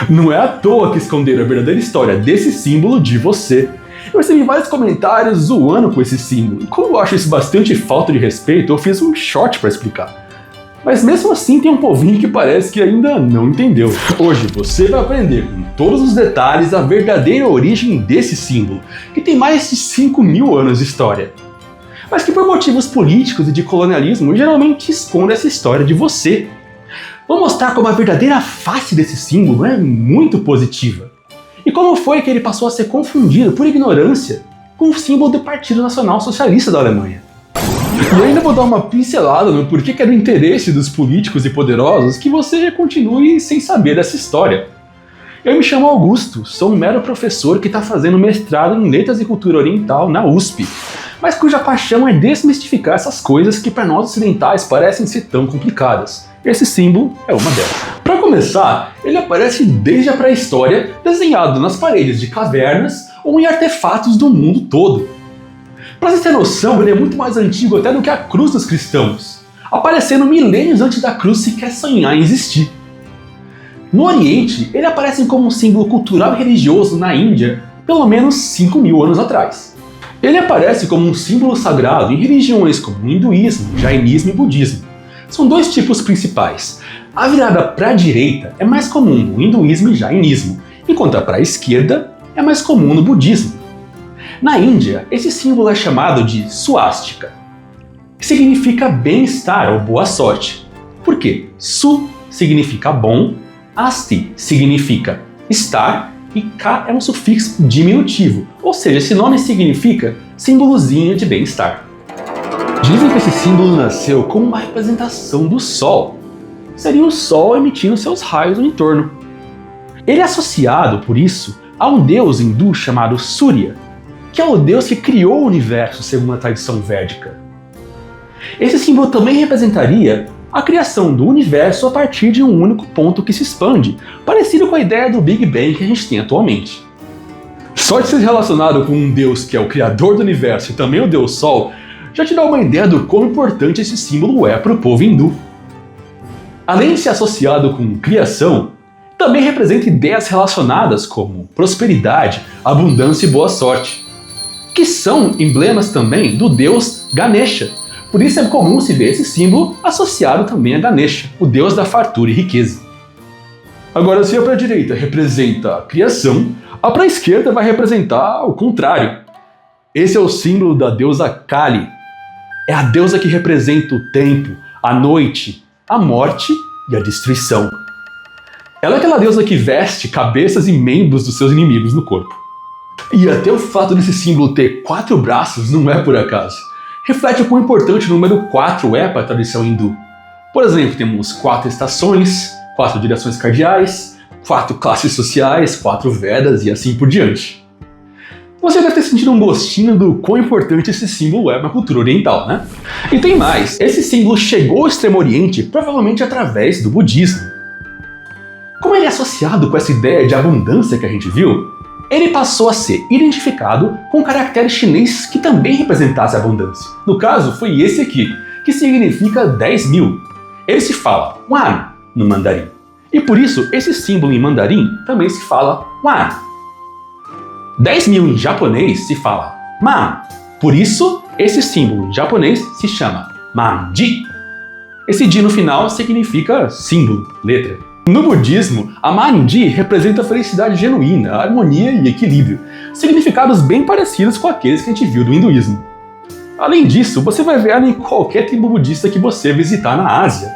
Não é à toa que esconderam a verdadeira história desse símbolo de você. Eu recebi vários comentários zoando com esse símbolo, e como eu acho isso bastante falta de respeito, eu fiz um short para explicar. Mas mesmo assim tem um povinho que parece que ainda não entendeu. Hoje você vai aprender com todos os detalhes a verdadeira origem desse símbolo, que tem mais de 5.000 anos de história. Mas que por motivos políticos e de colonialismo geralmente esconde essa história de você. Vou mostrar como a verdadeira face desse símbolo é muito positiva. E como foi que ele passou a ser confundido por ignorância com o símbolo do Partido Nacional Socialista da Alemanha. E ainda vou dar uma pincelada no porquê que é do interesse dos políticos e poderosos que você continue sem saber dessa história. Eu me chamo Augusto, sou um mero professor que está fazendo mestrado em Letras e Cultura Oriental na USP, mas cuja paixão é desmistificar essas coisas que para nós ocidentais parecem ser tão complicadas. Esse símbolo é uma delas. Para começar, ele aparece desde a pré-história, desenhado nas paredes de cavernas ou em artefatos do mundo todo. Para você ter noção, ele é muito mais antigo até do que a cruz dos cristãos, aparecendo milênios antes da cruz sequer sonhar em existir. No Oriente, ele aparece como um símbolo cultural e religioso na Índia, pelo menos 5.000 anos atrás. Ele aparece como um símbolo sagrado em religiões como o hinduísmo, jainismo e budismo. São dois tipos principais. A virada para a direita é mais comum no hinduísmo e jainismo, enquanto para a esquerda é mais comum no budismo. Na Índia, esse símbolo é chamado de swastika, que significa bem-estar ou boa sorte. Por quê? Su significa bom, asti significa estar e ka é um sufixo diminutivo, ou seja, esse nome significa símbolozinho de bem-estar. Dizem que esse símbolo nasceu como uma representação do Sol. Seria o Sol emitindo seus raios no entorno. Ele é associado, por isso, a um deus hindu chamado Surya, que é o deus que criou o universo segundo a tradição védica. Esse símbolo também representaria a criação do universo a partir de um único ponto que se expande, parecido com a ideia do Big Bang que a gente tem atualmente. Só de ser relacionado com um deus que é o criador do universo e também o deus Sol, já te dá uma ideia do quão importante esse símbolo é para o povo hindu. Além de ser associado com criação, também representa ideias relacionadas como prosperidade, abundância e boa sorte, que são emblemas também do deus Ganesha. Por isso é comum se ver esse símbolo associado também a Ganesha, o deus da fartura e riqueza. Agora, se a para a direita representa a criação, a para a esquerda vai representar o contrário. Esse é o símbolo da deusa Kali. É a deusa que representa o tempo, a noite, a morte e a destruição. Ela é aquela deusa que veste cabeças e membros dos seus inimigos no corpo. E até o fato desse símbolo ter 4 braços não é por acaso. Reflete o quão importante o número 4 é para a tradição hindu. Por exemplo, temos 4 estações, 4 direções cardeais, 4 classes sociais, 4 Vedas e assim por diante. Você deve ter sentido um gostinho do quão importante esse símbolo é na cultura oriental, né? E tem mais, esse símbolo chegou ao Extremo Oriente provavelmente através do budismo. Como ele é associado com essa ideia de abundância que a gente viu, ele passou a ser identificado com um caractere chinês que também representasse a abundância. No caso, foi esse aqui, que significa 10.000. Ele se fala Wan no mandarim. E por isso, esse símbolo em mandarim também se fala Wan. 10.000 em japonês se fala Man. Por isso, esse símbolo em japonês se chama Manji. Esse Ji no final significa símbolo, letra. No budismo, a Manji representa a felicidade genuína, a harmonia e equilíbrio, significados bem parecidos com aqueles que a gente viu do hinduísmo. Além disso, você vai ver ela em qualquer tribo budista que você visitar na Ásia.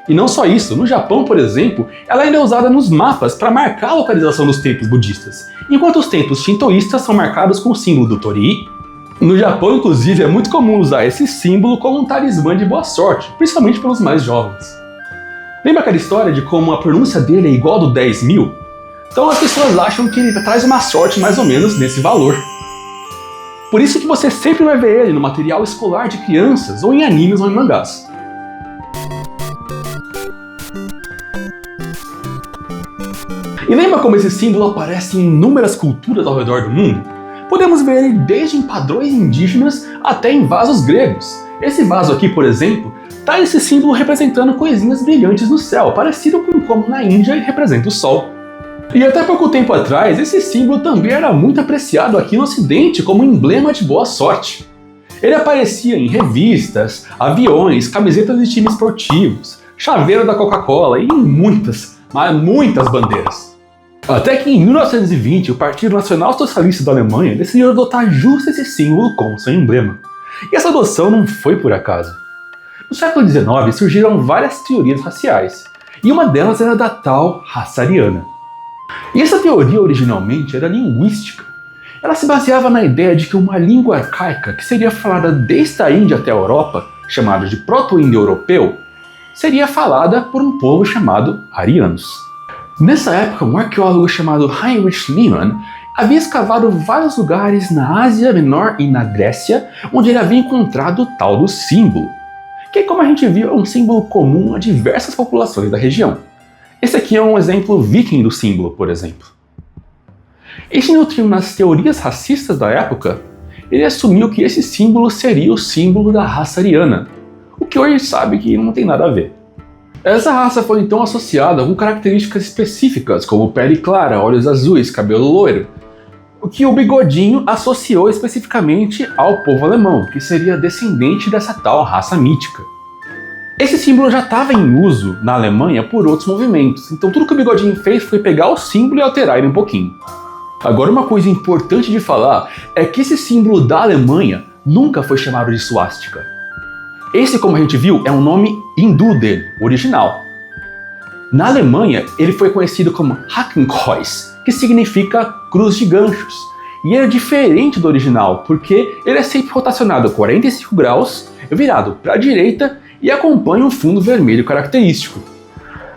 E não só isso, no Japão, por exemplo, ela ainda é usada nos mapas para marcar a localização dos templos budistas, enquanto os templos shintoístas são marcados com o símbolo do Torii. No Japão, inclusive, é muito comum usar esse símbolo como um talismã de boa sorte, principalmente pelos mais jovens. Lembra aquela história de como a pronúncia dele é igual ao do 10.000? Então as pessoas acham que ele traz uma sorte mais ou menos nesse valor. Por isso que você sempre vai ver ele no material escolar de crianças, ou em animes ou em mangás. E lembra como esse símbolo aparece em inúmeras culturas ao redor do mundo? Podemos ver ele desde em padrões indígenas até em vasos gregos. Esse vaso aqui, por exemplo, tá esse símbolo representando coisinhas brilhantes no céu, parecido com como na Índia ele representa o Sol. E até pouco tempo atrás, esse símbolo também era muito apreciado aqui no Ocidente como emblema de boa sorte. Ele aparecia em revistas, aviões, camisetas de times esportivos, chaveiro da Coca-Cola e em muitas, mas muitas bandeiras. Até que em 1920, o Partido Nacional Socialista da Alemanha decidiu adotar justo esse símbolo como seu emblema. E essa adoção não foi por acaso. No século XIX surgiram várias teorias raciais, e uma delas era da tal raça ariana. E essa teoria originalmente era linguística. Ela se baseava na ideia de que uma língua arcaica, que seria falada desde a Índia até a Europa, chamada de proto-indo-europeu, seria falada por um povo chamado arianos. Nessa época, um arqueólogo chamado Heinrich Lehmann havia escavado vários lugares na Ásia Menor e na Grécia, onde ele havia encontrado o tal do símbolo, que, como a gente viu, é um símbolo comum a diversas populações da região. Esse aqui é um exemplo viking do símbolo, por exemplo. E se nutrindo nas teorias racistas da época, ele assumiu que esse símbolo seria o símbolo da raça ariana, o que hoje sabe que não tem nada a ver. Essa raça foi então associada com características específicas, como pele clara, olhos azuis, cabelo loiro, o que o Bigodinho associou especificamente ao povo alemão, que seria descendente dessa tal raça mítica. Esse símbolo já estava em uso na Alemanha por outros movimentos, então tudo que o Bigodinho fez foi pegar o símbolo e alterar ele um pouquinho. Agora, uma coisa importante de falar é que esse símbolo da Alemanha nunca foi chamado de suástica. Esse, como a gente viu, é um nome hindu dele, original. Na Alemanha, ele foi conhecido como Hakenkreuz, que significa cruz de ganchos. E ele é diferente do original, porque ele é sempre rotacionado 45 graus, virado para a direita e acompanha um fundo vermelho característico.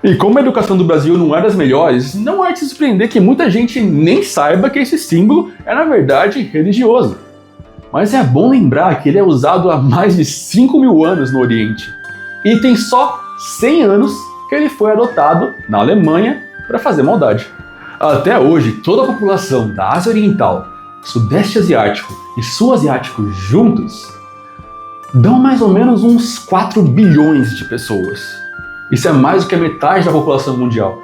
E como a educação do Brasil não é das melhores, não é de se surpreender que muita gente nem saiba que esse símbolo é, na verdade, religioso. Mas é bom lembrar que ele é usado há mais de 5.000 anos no Oriente. E tem só 100 anos que ele foi adotado na Alemanha para fazer maldade. Até hoje, toda a população da Ásia Oriental, Sudeste Asiático e Sul Asiático juntos dão mais ou menos uns 4 bilhões de pessoas. Isso é mais do que a metade da população mundial.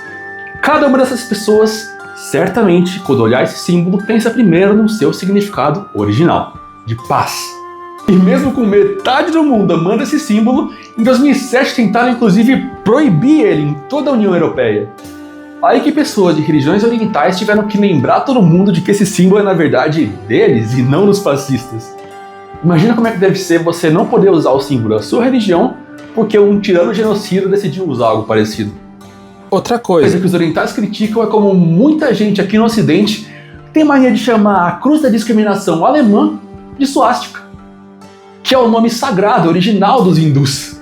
Cada uma dessas pessoas, certamente, quando olhar esse símbolo, pensa primeiro no seu significado original, de paz. E mesmo com metade do mundo amando esse símbolo, em 2007 tentaram inclusive proibir ele em toda a União Europeia. Aí que pessoas de religiões orientais tiveram que lembrar todo mundo de que esse símbolo é na verdade deles e não dos fascistas. Imagina como é que deve ser você não poder usar o símbolo da sua religião porque um tirano genocida decidiu usar algo parecido. Outra coisa que os orientais criticam é como muita gente aqui no Ocidente tem mania de chamar a cruz da discriminação alemã de suástica, que é o nome sagrado original dos hindus.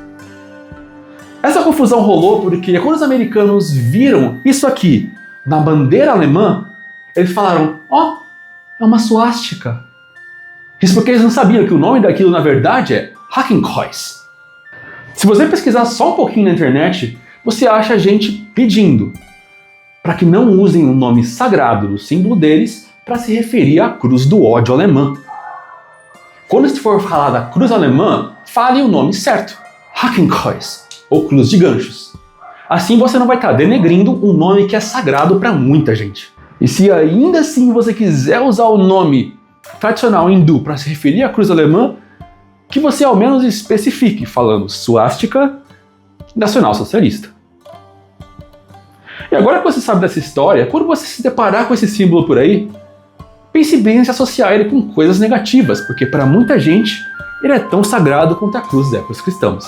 Essa confusão rolou porque quando os americanos viram isso aqui na bandeira alemã, eles falaram, ó, é uma suástica. Isso porque eles não sabiam que o nome daquilo na verdade é Hakenkreuz. Se você pesquisar só um pouquinho na internet, você acha gente pedindo para que não usem o nome sagrado do símbolo deles para se referir à cruz do ódio alemã. Quando se for falar da cruz alemã, fale o nome certo, Hakenkreuz, ou cruz de ganchos. Assim você não vai estar denegrindo um nome que é sagrado para muita gente. E se ainda assim você quiser usar o nome tradicional hindu para se referir à cruz alemã, que você ao menos especifique, falando suástica nacional-socialista. E agora que você sabe dessa história, quando você se deparar com esse símbolo por aí, pense bem em se associar ele com coisas negativas, porque para muita gente ele é tão sagrado quanto a cruz é para os cristãos.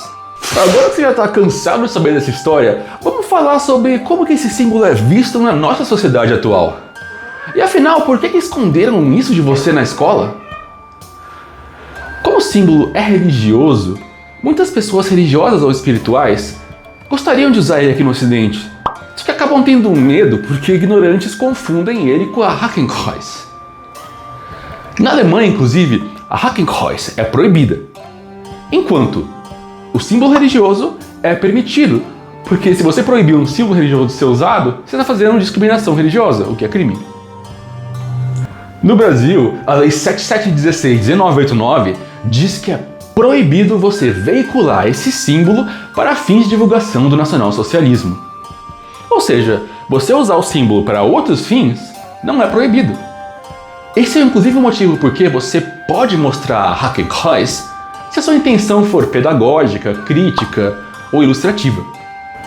Agora que você já está cansado de saber dessa história, vamos falar sobre como que esse símbolo é visto na nossa sociedade atual. E afinal, por que esconderam isso de você na escola? Como o símbolo é religioso, muitas pessoas religiosas ou espirituais gostariam de usar ele aqui no Ocidente, só que acabam tendo medo porque ignorantes confundem ele com a Hakenkreuz. Na Alemanha, inclusive, a Hakenkreuz é proibida, enquanto o símbolo religioso é permitido, porque se você proibir um símbolo religioso de ser usado, você está fazendo discriminação religiosa, o que é crime. No Brasil, a Lei 7716/1989 diz que é proibido você veicular esse símbolo para fins de divulgação do nacionalsocialismo. Ou seja, você usar o símbolo para outros fins não é proibido. Esse é inclusive o motivo porque você pode mostrar Hakenkreuz se a sua intenção for pedagógica, crítica ou ilustrativa.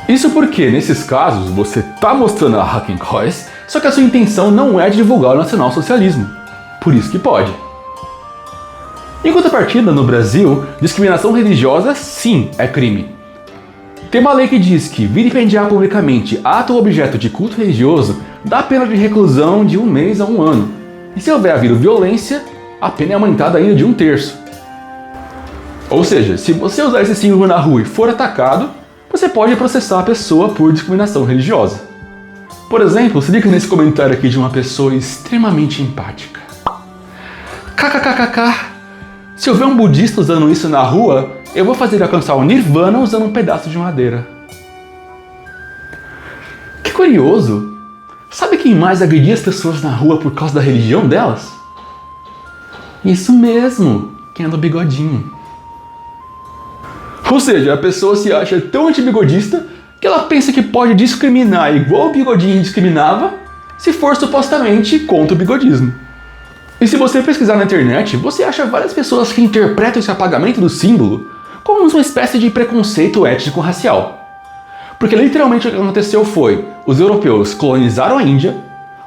Isso porque, nesses casos, você está mostrando a Hakenkreuz, só que a sua intenção não é divulgar o nacionalsocialismo. Por isso que pode. Em contrapartida, no Brasil, discriminação religiosa sim é crime. Tem uma lei que diz que vilipendiar publicamente ato ou objeto de culto religioso dá pena de reclusão de 1 mês a 1 ano. E se houver havido violência, a pena é aumentada ainda de 1/3. Ou seja, se você usar esse símbolo na rua e for atacado, você pode processar a pessoa por discriminação religiosa. Por exemplo, se liga nesse comentário aqui de uma pessoa extremamente empática. KKKKK. Se eu ver um budista usando isso na rua, eu vou fazer ele alcançar o Nirvana usando um pedaço de madeira. Que curioso! Sabe quem mais agredia as pessoas na rua por causa da religião delas? Isso mesmo, quem é do bigodinho. Ou seja, a pessoa se acha tão antibigodista que ela pensa que pode discriminar igual o bigodinho discriminava se for supostamente contra o bigodismo. E se você pesquisar na internet, você acha várias pessoas que interpretam esse apagamento do símbolo como uma espécie de preconceito étnico-racial. Porque literalmente o que aconteceu foi, os europeus colonizaram a Índia,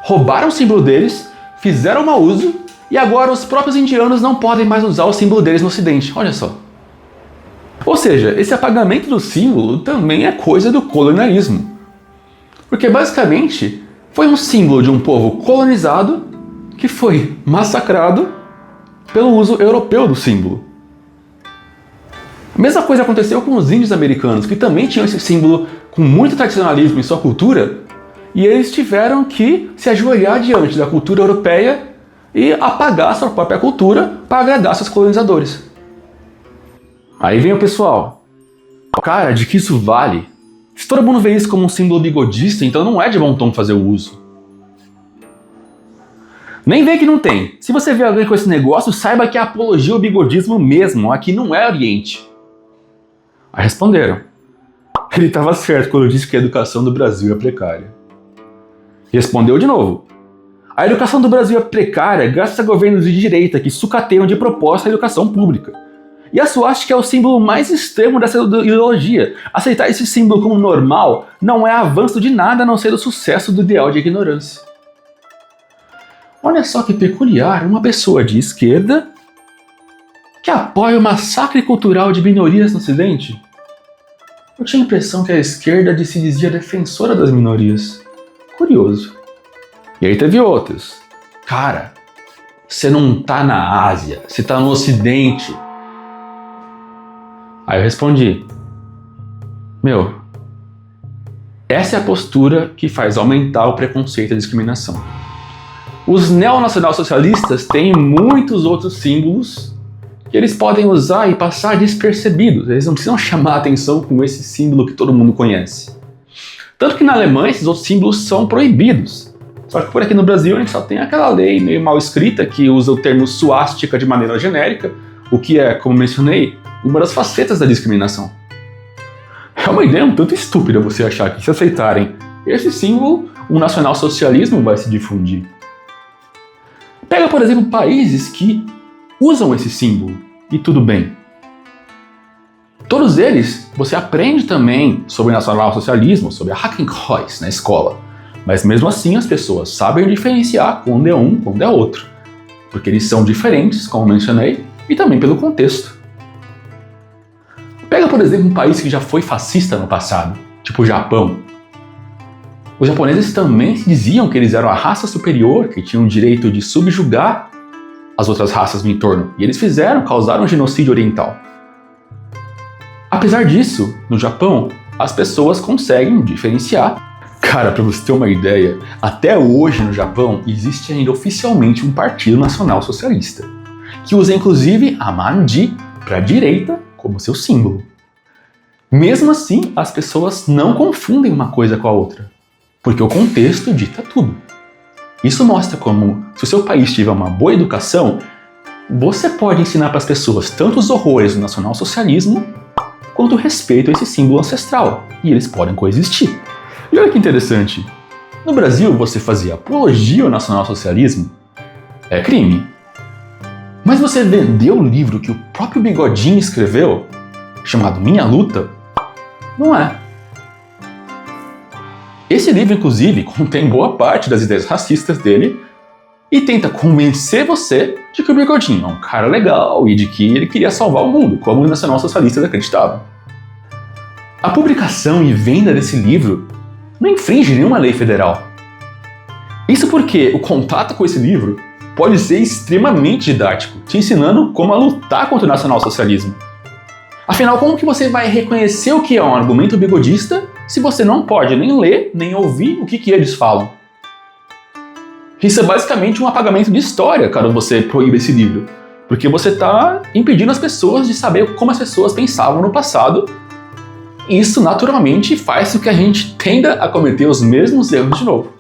roubaram o símbolo deles, fizeram mau uso, e agora os próprios indianos não podem mais usar o símbolo deles no ocidente, olha só. Ou seja, esse apagamento do símbolo também é coisa do colonialismo. Porque basicamente foi um símbolo de um povo colonizado que foi massacrado pelo uso europeu do símbolo. A mesma coisa aconteceu com os índios americanos, que também tinham esse símbolo com muito tradicionalismo em sua cultura, e eles tiveram que se ajoelhar diante da cultura europeia e apagar a sua própria cultura para agradar seus colonizadores. Aí vem o pessoal. Cara, de que isso vale? Se todo mundo vê isso como um símbolo bigodista, então não é de bom tom fazer o uso. Nem vê que não tem. Se você vê alguém com esse negócio, saiba que é apologia ao bigodismo mesmo. Aqui não é Oriente. Aí responderam. Ele estava certo quando disse que a educação do Brasil é precária. Respondeu de novo. A educação do Brasil é precária graças a governos de direita que sucateiam de propósito a educação pública. E a suástica é o símbolo mais extremo dessa ideologia. Aceitar esse símbolo como normal não é avanço de nada a não ser o sucesso do ideal de ignorância. Olha só que peculiar, uma pessoa de esquerda que apoia o massacre cultural de minorias no Ocidente. Eu tinha a impressão que a esquerda se dizia defensora das minorias. Curioso. E aí teve outros. Cara, você não tá na Ásia, você tá no Ocidente. Aí eu respondi, essa é a postura que faz aumentar o preconceito e a discriminação. Os neonacionalsocialistas têm muitos outros símbolos que eles podem usar e passar despercebidos. Eles não precisam chamar a atenção com esse símbolo que todo mundo conhece. Tanto que na Alemanha esses outros símbolos são proibidos. Só que por aqui no Brasil a gente só tem aquela lei meio mal escrita que usa o termo suástica de maneira genérica, o que é, como mencionei, uma das facetas da discriminação. É uma ideia um tanto estúpida você achar que se aceitarem esse símbolo, o nacionalsocialismo vai se difundir. Pega, por exemplo, países que usam esse símbolo e tudo bem. Todos eles, você aprende também sobre nacionalsocialismo, sobre a Hakenkreuz na escola. Mas mesmo assim as pessoas sabem diferenciar quando é um, quando é outro. Porque eles são diferentes, como mencionei, e também pelo contexto. Pega, por exemplo, um país que já foi fascista no passado, tipo o Japão. Os japoneses também diziam que eles eram a raça superior, que tinham o direito de subjugar as outras raças no entorno. E eles causaram um genocídio oriental. Apesar disso, no Japão, as pessoas conseguem diferenciar. Cara, pra você ter uma ideia, até hoje no Japão existe ainda oficialmente um partido nacional socialista, que usa inclusive a manji para a direita como seu símbolo. Mesmo assim, as pessoas não confundem uma coisa com a outra, porque o contexto dita tudo. Isso mostra como, se o seu país tiver uma boa educação, você pode ensinar para as pessoas tanto os horrores do nacionalsocialismo, quanto o respeito a esse símbolo ancestral, e eles podem coexistir. E olha que interessante, No Brasil, você fazer apologia ao nacionalsocialismo é crime. Mas você vender o livro que o próprio Bigodinho escreveu, chamado Minha Luta, não é. Esse livro, inclusive, contém boa parte das ideias racistas dele e tenta convencer você de que o Bigodinho é um cara legal e de que ele queria salvar o mundo, como os nacionalsocialistas acreditavam. A publicação e venda desse livro não infringe nenhuma lei federal. Isso porque o contato com esse livro pode ser extremamente didático, te ensinando como a lutar contra o nacionalsocialismo. Afinal, como que você vai reconhecer o que é um argumento bigodista se você não pode nem ler, nem ouvir o que eles falam? Isso é basicamente um apagamento de história, caso você proíba esse livro, porque você está impedindo as pessoas de saber como as pessoas pensavam no passado, e isso naturalmente faz com que a gente tenda a cometer os mesmos erros de novo.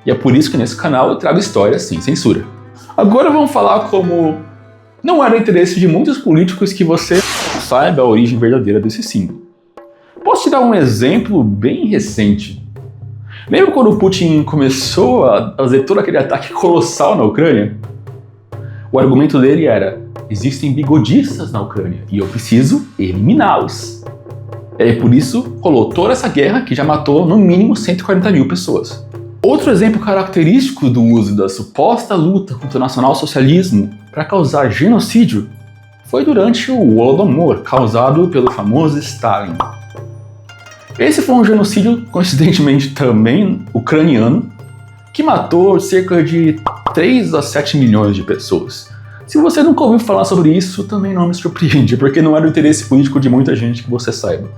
E é por isso que nesse canal eu trago histórias sem censura. Agora vamos falar como não era interesse de muitos políticos que você saiba a origem verdadeira desse símbolo. Posso te dar um exemplo bem recente. Lembra quando o Putin começou a fazer todo aquele ataque colossal na Ucrânia? O argumento dele era: existem bigodistas na Ucrânia e eu preciso eliminá-los. É por isso rolou toda essa guerra que já matou no mínimo 140 mil pessoas. Outro exemplo característico do uso da suposta luta contra o nacionalsocialismo para causar genocídio foi durante o Holodomor, causado pelo famoso Stalin. Esse foi um genocídio, coincidentemente também ucraniano, que matou cerca de 3 a 7 milhões de pessoas. Se você nunca ouviu falar sobre isso, também não me surpreende, porque não era do interesse político de muita gente que você saiba.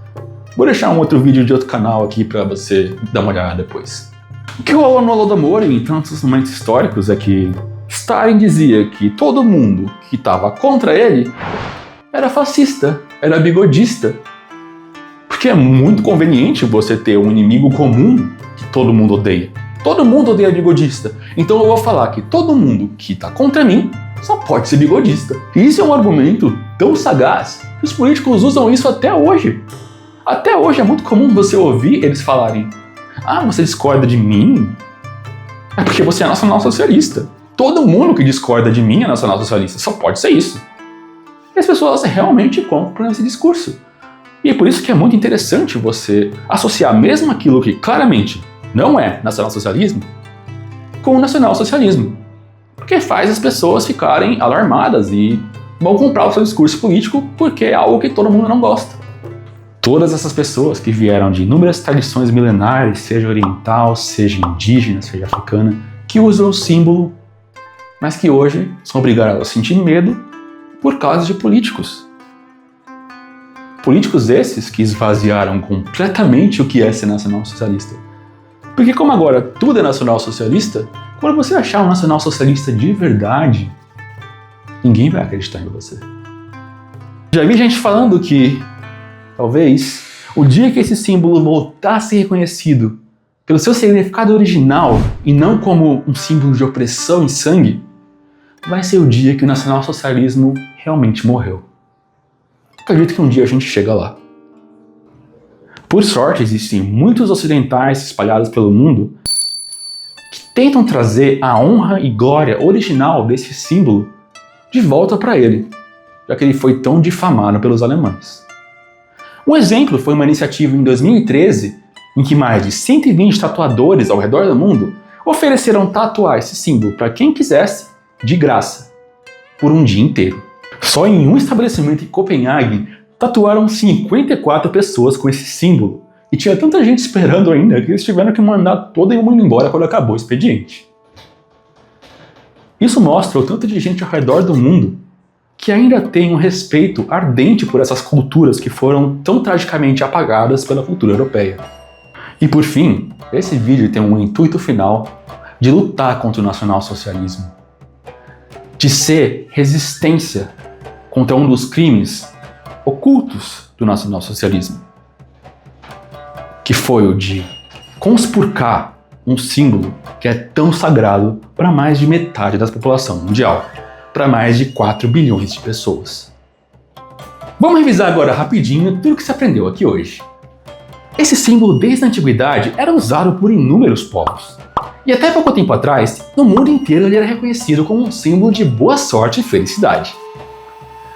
Vou deixar um outro vídeo de outro canal aqui para você dar uma olhada depois. O que rolou no Holodomor em tantos momentos históricos é que Stalin dizia que todo mundo que estava contra ele era fascista, era bigodista. Porque é muito conveniente você ter um inimigo comum que todo mundo odeia. Todo mundo odeia bigodista. Então eu vou falar que todo mundo que está contra mim só pode ser bigodista. E isso é um argumento tão sagaz que os políticos usam isso até hoje. Até hoje é muito comum você ouvir eles falarem: ah, você discorda de mim? É porque você é nacionalsocialista. Todo mundo que discorda de mim é nacionalsocialista. Só pode ser isso. E as pessoas realmente compram esse discurso. E é por isso que é muito interessante você associar mesmo aquilo que claramente não é nacionalsocialismo com o nacionalsocialismo. Porque faz as pessoas ficarem alarmadas e vão comprar o seu discurso político porque é algo que todo mundo não gosta. Todas essas pessoas que vieram de inúmeras tradições milenares, seja oriental, seja indígena, seja africana, que usam o símbolo, mas que hoje são obrigadas a sentir medo por causa de políticos. Políticos esses que esvaziaram completamente o que é ser nacionalsocialista. Porque como agora tudo é nacionalsocialista, quando você achar um nacionalsocialista de verdade, ninguém vai acreditar em você. Já vi gente falando que talvez o dia que esse símbolo voltar a ser reconhecido pelo seu significado original e não como um símbolo de opressão e sangue, vai ser o dia que o nacionalsocialismo realmente morreu. Acredito que um dia a gente chega lá. Por sorte, existem muitos ocidentais espalhados pelo mundo que tentam trazer a honra e glória original desse símbolo de volta para ele, já que ele foi tão difamado pelos alemães. Um exemplo foi uma iniciativa em 2013 em que mais de 120 tatuadores ao redor do mundo ofereceram tatuar esse símbolo para quem quisesse, de graça, por um dia inteiro. Só em um estabelecimento em Copenhague, tatuaram 54 pessoas com esse símbolo. E tinha tanta gente esperando ainda que eles tiveram que mandar todo mundo embora quando acabou o expediente. Isso mostra o tanto de gente ao redor do mundo que ainda tem um respeito ardente por essas culturas que foram tão tragicamente apagadas pela cultura europeia. E por fim, esse vídeo tem um intuito final de lutar contra o nacionalsocialismo, de ser resistência contra um dos crimes ocultos do nacionalsocialismo, que foi o de conspurcar um símbolo que é tão sagrado para mais de metade da população mundial, para mais de 4 bilhões de pessoas. Vamos revisar agora rapidinho tudo que se aprendeu aqui hoje. Esse símbolo, desde a antiguidade, era usado por inúmeros povos. E até pouco tempo atrás, no mundo inteiro ele era reconhecido como um símbolo de boa sorte e felicidade.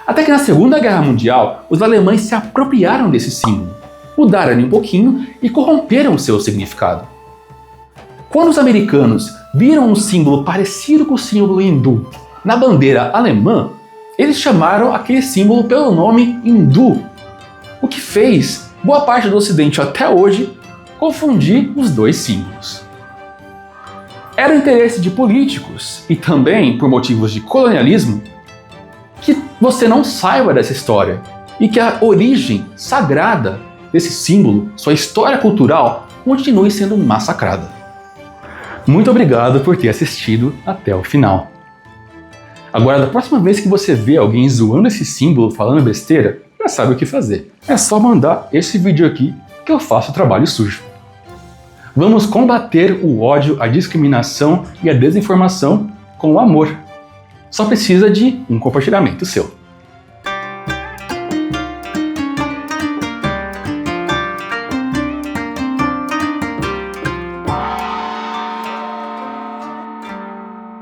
Até que na Segunda Guerra Mundial, os alemães se apropriaram desse símbolo, mudaram um pouquinho e corromperam seu significado. Quando os americanos viram um símbolo parecido com o símbolo hindu na bandeira alemã, eles chamaram aquele símbolo pelo nome hindu, o que fez boa parte do Ocidente até hoje confundir os dois símbolos. Era o interesse de políticos e também por motivos de colonialismo que você não saiba dessa história e que a origem sagrada desse símbolo, sua história cultural, continue sendo massacrada. Muito obrigado por ter assistido até o final. Agora, da próxima vez que você vê alguém zoando esse símbolo, falando besteira, já sabe o que fazer. É só mandar esse vídeo aqui que eu faço o trabalho sujo. Vamos combater o ódio, a discriminação e a desinformação com o amor. Só precisa de um compartilhamento seu.